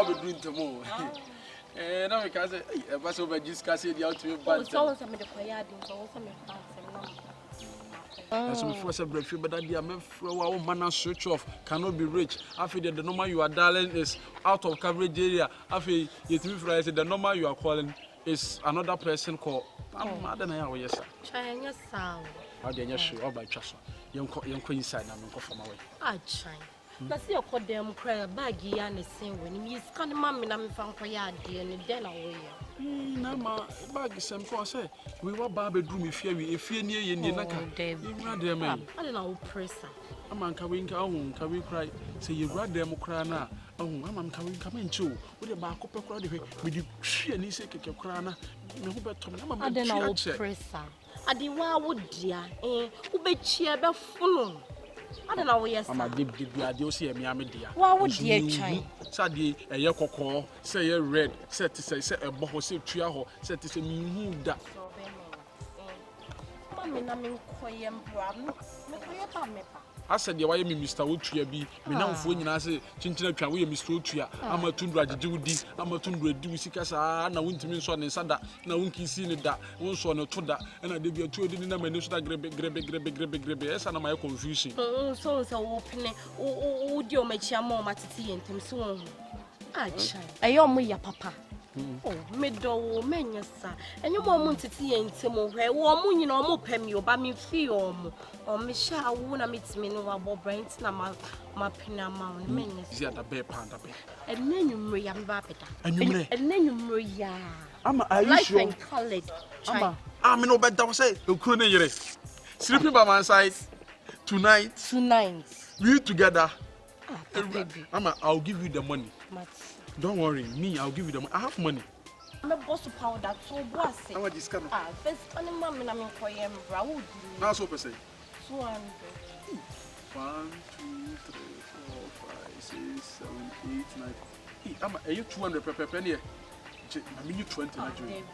I'll be doing tomorrow. Now we can say, I was over discussing the ultimate band. So some of the quiet, so some as we first said, but that the man switch off cannot be rich. After the number you are dialing is out of coverage area. After you three the number you are calling is another person called. I don't know, yes, sir. China sound. I didn't show up by trust. Young inside and go from away. I chine. That's your call them cry baggy and the same when you scan mammy and I'm found for your dear and then away. Nama bag is some cause. We were bedroom if you near you near Naka. I don't know, presser. A man can we cry? Say you grab them cry now. Oh, I'm coming too. With a back up a crowd with you, she and he say, Crana. I don't know, presser. I did what would dear, who bet cheer the funnel. I don't know, yes, I'm a deep idea, see me, I'm a dear. What would dear chine? Sadly, a yako, say a red, set to say a boho, say triaho, set to say me that. Mammy, I'm in Koyam, I said, the way Mr. Utria be, me now for you, I say, Chinchilla, we Mr. Utria, I'm a tundra, do this, I'm a tundra, do Sicasa, and I went to me son and Sada, now Winky seen it that, one son or two that, and I did your 2 dinner, and you should grab, yes, and I'm confusion. Oh, so opening, oh, dear, my chamo, Matty, and Tim soon. I am your papa. Oh, middle men, yes, sir. And you want to see and Timo, where one you know, more pemio, but me feel or Michelle won't meet me no about brains, my pinamount, men, is at the bear panda. And then you marry am rapid. And then you marry, I'm a life and colored. I'm no better, I say, you couldn't sleeping by my side tonight. We together. I'll give you the money. Don't worry, me, I'll give you the money. I have money. I'm a boss of powder, so boss. How much is coming? First, only mammy, I'm in Koyam, Brown. Now, so per se. 1, 2, 3, 4, 5, 6, 7, 8, 9. I'm a 200 per penny. I mean, you 20. I didn't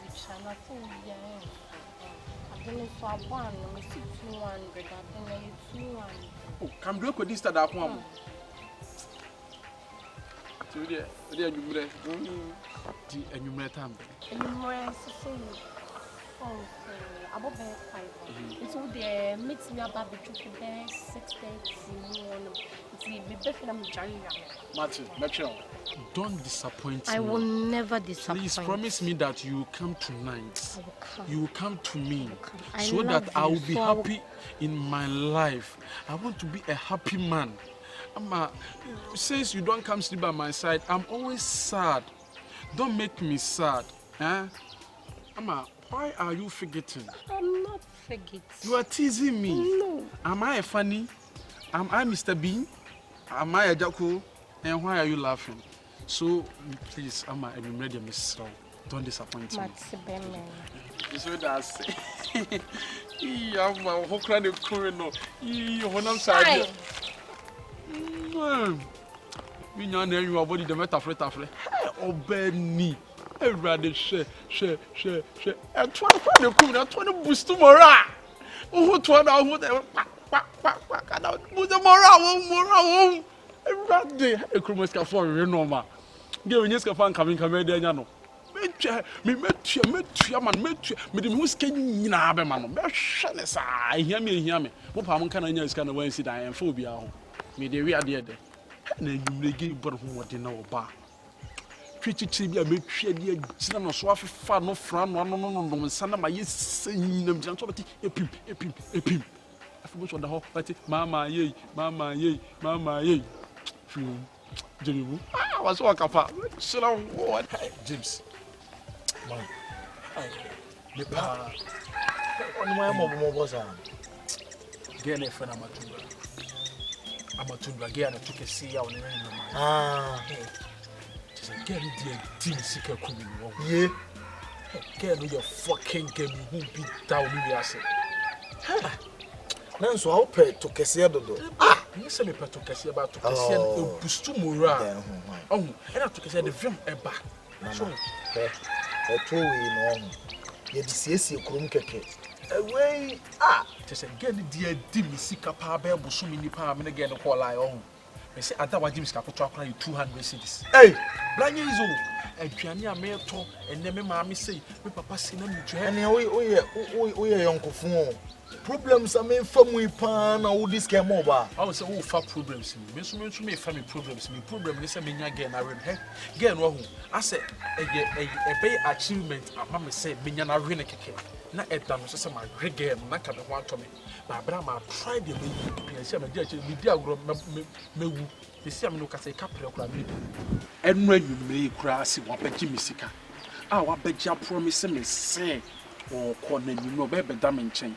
for 1, I'm 200. I didn't 200. Oh, come look with this that one. The enumerate time. Enumerate, oh, about 5. It's all there, makes me about the 6:30. Martin, don't disappoint me. I will never disappoint. Please promise me that you will come tonight. You will come to me so that I will be happy in my life. I want to be a happy man. Since you don't come sleep by my side, I'm always sad. Don't make me sad. Amma, why are you forgetting? I'm not forgetting. You are teasing me. No. Am I funny? Am I Mr. Bean? Am I a Jacko? And why are you laughing? So, please, Amma, I'm ready, Miss. Don't disappoint me. That's what I say. I'm a whole kind of criminal. I'm sorry. We know you are body the metaphor. Obey me. I rather share. And 20 boost tomorrow. Oh, 20 hours. Put the morale. I rather a Kumaska for you, normal. Give me a fan coming, Camadiano. Me met you, me the most can you have a man. I hear me. What Pam can I know is kind of way sit I am phobia. Me the real dear. And you give but what you know about. Pretty be a bit shady, no swap far no fran, no, son, my yes, saying them gentlemen, a pimp. I forgot what the whole party, Mamma, ye. Jimmy, I was walk up. So now, what? James. The power. On my mobile was on. Get a friend, I'm a tundra again. I took a sea out. Get the team seeker coming. Yeah, get your fucking game who beat down me. I said, Nanso, I'll pay to Cassia. You send me to Cassia about to Cassia, Bustumura. Oh, and I took the film a back. So, a 2 in on. Yet, CSC Krumke. Away, just again, dear Dimmy Sika Pabel, Busumini Pam, and again, a call I own. me say ada wa James ka koto akora 200 cedis Hey, blanye izo aduane a me to enne me maame sei me papa sei na me twa and we yonkofo. Problems are made from we pan or this game over. I was say wo fa problems me so me fa me problems me problem ni say me nya girl na real he girl no hu I say e be achievement ama me say me nya na real keke na eta no so say ma real girl na ka me ho ato me ba bra ma try the me say me di agro me wu me say me no ka say kapre kura me enu anwumre kura si wa pagi me sika a wa pagi promise me say o ko na nyuno be da me nchen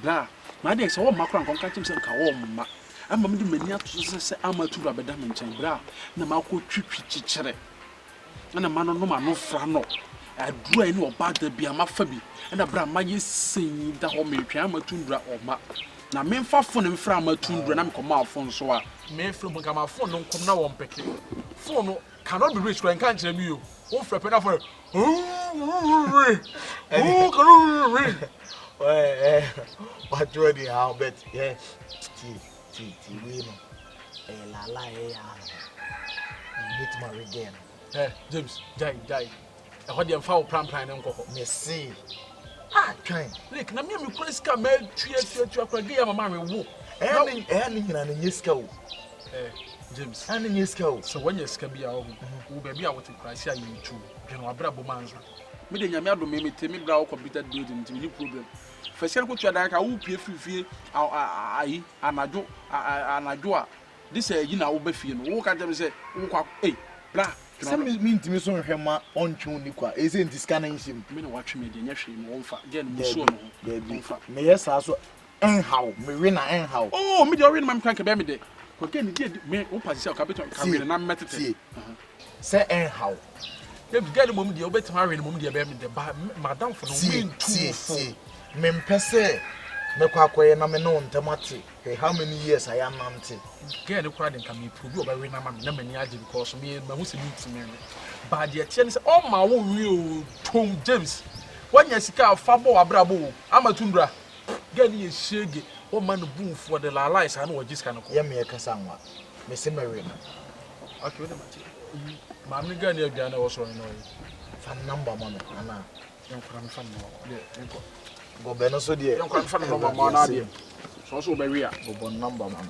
bra ma dey say wo makra nkon ka chim say ka wo mma ama me di mani ato say ama tu ba da me nchen bra na ma ko twitwi chichire na ma no ma no fra no adura ni oba da bia ma fa bi na bra ma ye sen da ho me twa ama tundura oma na me mfa phone me fra ama tundura na me koma phone so a me fra mo kama phone no kom na wo mpeke phone no cannot be reached when can't me you wo fra pe na phone What do you how bet? Yeah, we know. La meet my again. James, Jai. I heard you foul plan and go. Merci. Ah, kind. Look, na me Chris ka me twa akwa mama me wo. Any na nyeska. James. Any nyeska. So when you ska bia wo baby a what Christ ya you too. Dwe no abra bo manzo. Me de nyame ado me temi bra wo computer building ni problem. First year ko twa dan ka wo pie fifie ai anajo a this yi na wo ba fie no wo ka tell me say wo kwa bra some mean so hwema ontwu ni kwa eze nti scanner nshim me na watwe me de nya hwe me wo mfa gen musuo no ho mfa me yes aso enhaw me we na enhaw oh me de ori na mam kan ka be me de ko gen de me wo pass say ka beto ka we na metete say enhaw the girl mom de obetima we mom de be me de madam for no mean too me mpese me kwa akoye na me no ntamate how many years I am nante girl no kwa de nka me probi oba we na ma me na mani age because me ma hu se meet me ba de tie say all ma wo wi o Tom James wanya sika afabo abrabo amatundra girl ye shege o man boom for the lies and what jiska no ko ye me kasa nwa me se me we na okay we de mate ma me girl ye gana wo so no fan number mama ana yon kwa me fan no de enko go be no so de yon kwa me fan no mama na de so be we a go bon number mama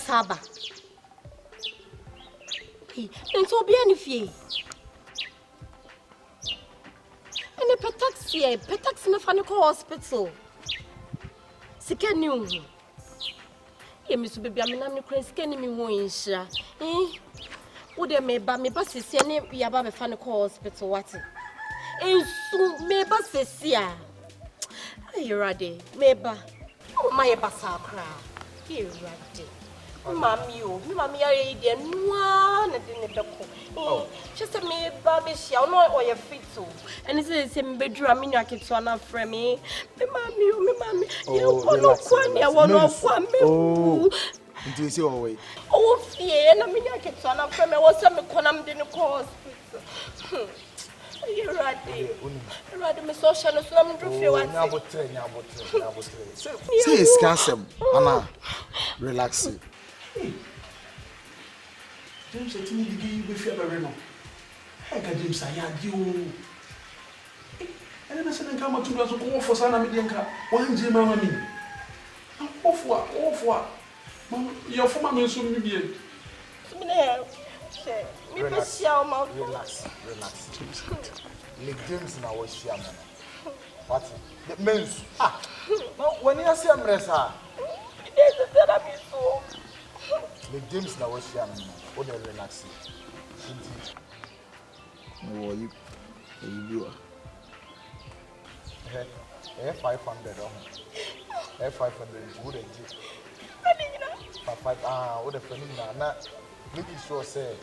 Saba. Nto bia ni fie. Ene petaxi na fa ne ko hospital. Sika ni hu. Ye mi so bebia me na me kran sika ni mi hu inhia. Wo de me ba sisi ne ya ba be fa ne ko hospital wate. Ensu me ba sisi a. Ayirade me ba. O ma ye ba sa kra. Ayirade. Mami o, mi mami are de noa na de ne beko. Just me ba me hia no o ye fit o. Eni se me bedura me nwa keto na frɛ me. Me mami. You ko no kwa ne wo no kwa me. Oh. Nti se o we. O fie na me nwa keto na frɛ me wo se me kona me de ne ko hospital. You ready me social no so me do fie what. Nyabotre. Say scansem ana relax. James said to me, you be fair, no. I got James, I had you. And then I said, come to us go for Sana Medianca. One Jim, mamma me. Off what? Mamma, your former man soon be. Relax. Like James now was shaman. What? The men's. No, when you see him, Ressa. Like James now was shaman. What are relaxing? No, you do. 500. 500. Good idea. 5. What a friend now. Make it sure say.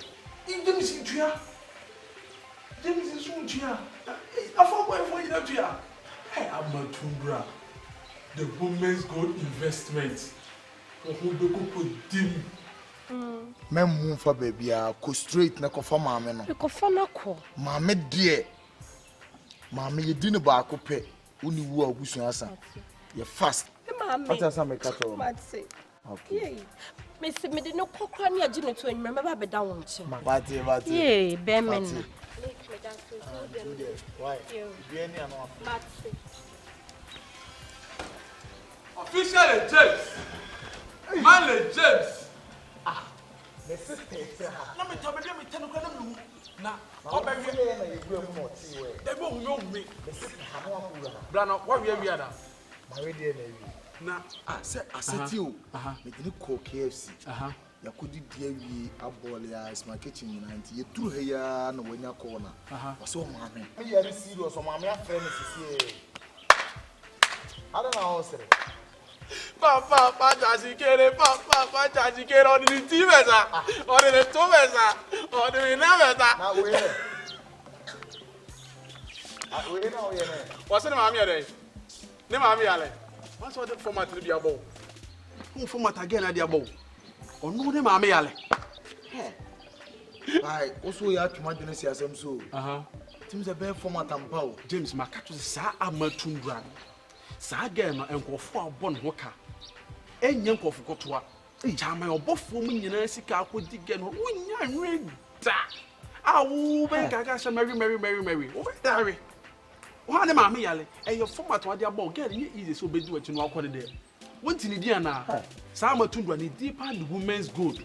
James in Tria. James in Suntia. I found my phone in Tria. Hey, I'm a Tundra. The Womenz Gold Investment. For who the couple dim. Men move for baby, go straight na kofa mama no. Kofa na ko. Mama dear. Mama you didn't back up. Uni wu agusu asa. You fast. Mama. What asa me catch up? Okay. Me se me de no kokra ni agi no to enwema ba be da won che. Bati. Yeah, be men. Why? You any no. Official James. Man James. The sister. Na me tell no kwa no. Na Obehwe na you go mu oti we. They go me. The sister ha no akura. Brano, what we are na? My dey na wi. Na Aseti o. Me dey call KFC. Yakodi dia wi abole ya is my kitchen unite. Ye duru ha ya na wanya corner. So maame. Me yare serious o maame afre me sisi. I don't know how say. Papa, Jazikere, Papa, Jazikere, on the TV, on the Thomas, on the Nevada. Now we know. What's the mammy? The mammy, Ale. What's what the format to be above? Who format again at the above? Or no, the mammy, Ale. I also have to imagine some so. Seems a bad format and bow. James Macato, Sa Amatundra. Sagam and Kofa Bon Hoka. And Yanko for Cotua. Chama or both women in a sick out with the gen. When you read that, I will make a gas and Mary. Over Darry. One mammy, and your format to the above getting easy so be doing to know what day. What's in Indiana? Sama Tundra, the deeper the Womenz Gold.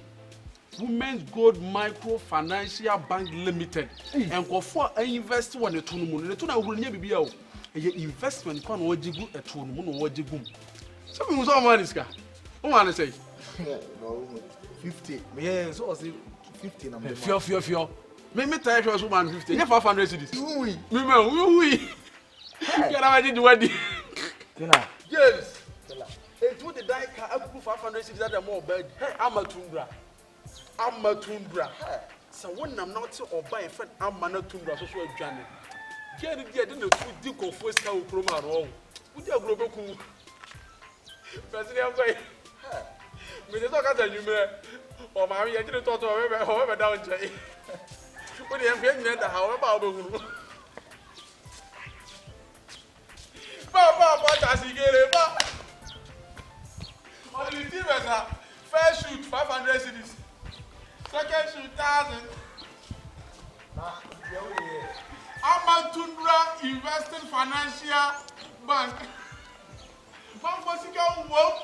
Womenz Gold Microfinancial Bank Limited. And Kofa invest one the Tunamun, the Tuna will never be out. A investment can wajibu a tournament or wajibum. Something was all money, Ska. Who want to say? No, 50. Yes, so 50 number. Fear. Maybe tell us 150. You 500 cities. We. Get out of the wedding. Yes. They do the die car up 500 cities at the more bed. Hey, I'm a Tundra. So when I'm not or buy a friend, I'm a Tundra, so a journey. Get it, didn't the two dick of first cow promo wrong. Would you have global cool? President, Mr. Talker, you may, or Maria, I didn't talk to however down Jay. Would you have been however? Papa, what does he get it? On the team, first shoot 500 cities, second shoot 1,000. Amatundra Investing Financial Bank. Bank for secure work.